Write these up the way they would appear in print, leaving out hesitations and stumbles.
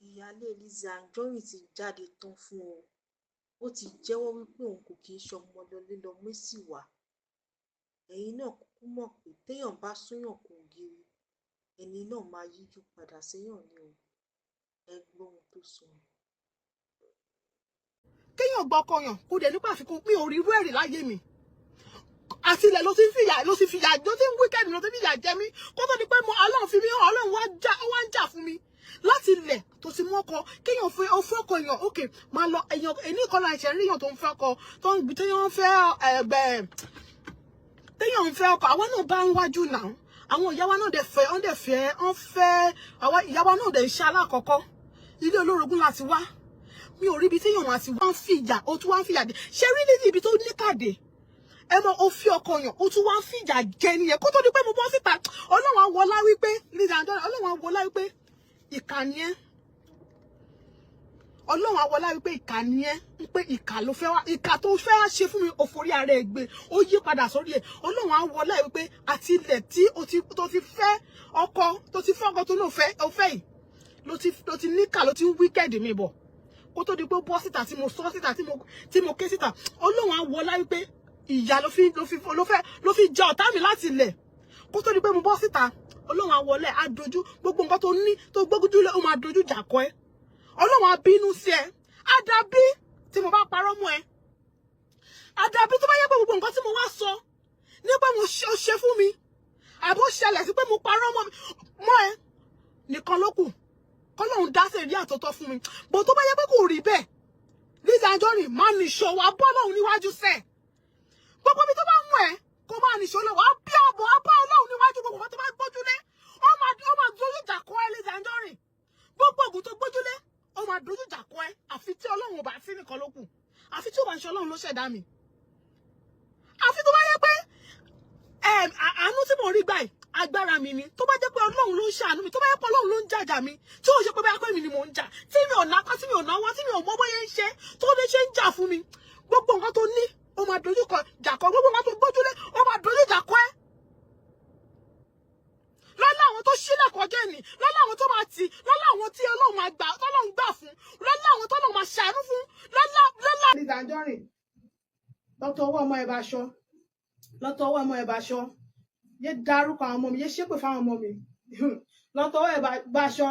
ìyáálé Lizzy Anjorin ti jáde tán fún ọ. Ó ti jẹ́wọ́ wípé òun kò kí ń ṣọmọ lọlé lọ mẹ́sì wá. Ẹ̀yin náà kúkú mọ̀ pé téèyàn bá súnyàn kò giri, ẹni náà máa yíjú padà séyàn ní o. Ẹ gbọ́ ohun tó sọ. Kéèyàn gbọ́ ọkọyàn kó dẹ̀ nípa àfikún mi ò rí irú ẹ̀rí láyé mi. Àti ilẹ̀ ló ti ń fìyà ló ti ń wíkẹ́ẹ̀dì ló ti ń fìyà jẹ mí kó tó di pé mo Ọlọ́run fi mí hàn Ọlọ́run wá ń jà fún mi láti ilẹ̀ tó ti mú ọkọ kéèyàn fẹ́ ọkọ èèyàn òkè máa lọ èèyàn èní ìkọlà ẹ̀ṣẹ̀ ríyàn tó ń fẹ́ ọkọ tó ń téèyàn fẹ́ ọkọ àwọn náà bá ń wájú náà àwọn ìyá wa náà dẹ̀ fẹ́ àwọn ìyá wa náà dẹ̀ ń ṣe alákọ̀ọ́kọ́ ilé olórogún láti wá mi ò rí ibi téèyàn wá sí wá ń fìyà ó tún wá ń fìyà dé ṣe rí níbi ibi tó ní kàdé ẹ mọ ó fi ọkọ yàn ó tún wá ń fìyà jẹ nìyẹn kó tó di pé mo bọ́ síta Ọlọ́run àwọlá wípé Lizzy Anjorin Ọlọ́run àwọlá wípé ìkànnì ẹ Ọlọ́run àwọlá wípé ìkànnì ẹ ń pé ìkà ló fẹ́ wá ìkà tó fẹ́ wá ṣe fún mi òfòrí ara ẹ gbé ó yí padà sórí ẹ Ọlọ́run àwọlá wípé àti ilẹ̀ tí tó ti fẹ́ ọkọ tó náà fẹ́ yìí ló ti níkà ló ti ń wíkẹ́ẹ̀dì mi bọ̀ kó tó di pé bọ́ síta tí mo sọ síta tí mo ké síta Ọlọ́run àwọlá wípé ìyà ló fi jẹ ọ̀tá mi láti ilẹ̀ kó tó di pé mo bọ́ síta Ọlọ́run àwọlẹ̀ àdojú gbogbo nǹkan tó ní tó gbógúdúlé ó máa dojú jà kọ ẹ́ Ọlọ́run àbínú sí ẹ àdàbí tí mo bá parọ́ mọ́ ẹ àdàbí tó bá yẹ pé gbogbo nǹkan tí mo wá sọ ní pé mo ṣe fún mi àbó ṣẹlẹ̀ sí pé mo parọ́ mọ́ ẹ nìkan ló kù kọ́lọ́run dá sí èrí àtọ́tọ́ fún mi bó tó bá yẹ pé kò rí bẹ́ẹ̀ Lizzy Anjorin máa ní ìṣòwò abọ́lọ́run níwájú sẹ́ẹ̀ gbogbo ibi tó bá mú ẹ kó máa ní ìṣòwò wàá bí ọ̀bọ̀ abọ́ Ọlọ́run níwájú gbogbo tó bá gbójúlé ó máa dojú ìjà kọ ẹ Lizzy Anjorin gbogbo ògùn tó gbójúlé ó máa dojú ìjà kọ ẹ àfi tí Ọlọ́run ò bá sí nìkan ló kù àfi tí ò bá ń ṣe Ọlọ́run ló ṣẹ̀dá mi àfi tó bá yẹ pé àánú tí mo rí gbà yìí agbára mi ni tó bá jẹ́ pé Ọlọ́run ló ń ṣàánú mi tó bá yẹ pé Ọlọ́run ló ń jàjà mi tí ó ṣe pé báyà pé mi ni mò ń jà tí mi ò nákọ́ tí mi ò náwó tí mi ò mọ bóyá ń ṣe tó lè ṣe ń jà fún mi gbogbo nǹkan tó ní ó máa dojú kọ jàkọ gbogbo nǹkan tó gbójúlé ó máa dojú jàkọ ẹ lọ́lá àwọn tó ṣílẹ̀ kọjá ẹni lọ́lá àwọn tó máa tì lọ́lá àwọn tí Ọlọ́run máa gbà tọ́lọ́run gbà fún lọ́lá àwọn tọ́lọ́run máa ṣàánú fún lọ́lá. Lizzy Anjorin lọ́tọ̀ ọwọ́ ọmọ ẹ̀ bá aṣọ lọ́tọ̀ ọwọ́ ọmọ ẹ̀ bá aṣọ yé dárúkọ àwọn ọmọ mi yé ṣépè fáwọn ọmọ mi lọ́tọ̀ ọwọ́ ẹ̀ bá aṣọ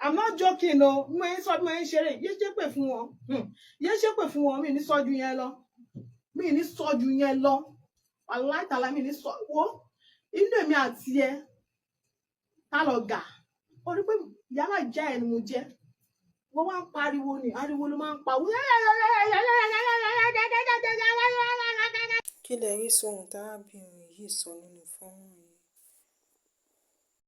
I'm not joking o mo ń sọ bí mo ń ṣeré yé ṣépè fún wọn mi ní sọ́jú yẹn lọ mi ní sọ́jú yẹn lọ aláìtàlá mi ní sọ wo inú èmi àti ẹ tá lọ gà ó rí pé yálà já ẹni mo jẹ wọ́n wá ń pariwo ni ariwo ló máa ń pa Kí lẹ rí sóhun tárábìnrin yìí sọ nínú fọ́nrán yìí?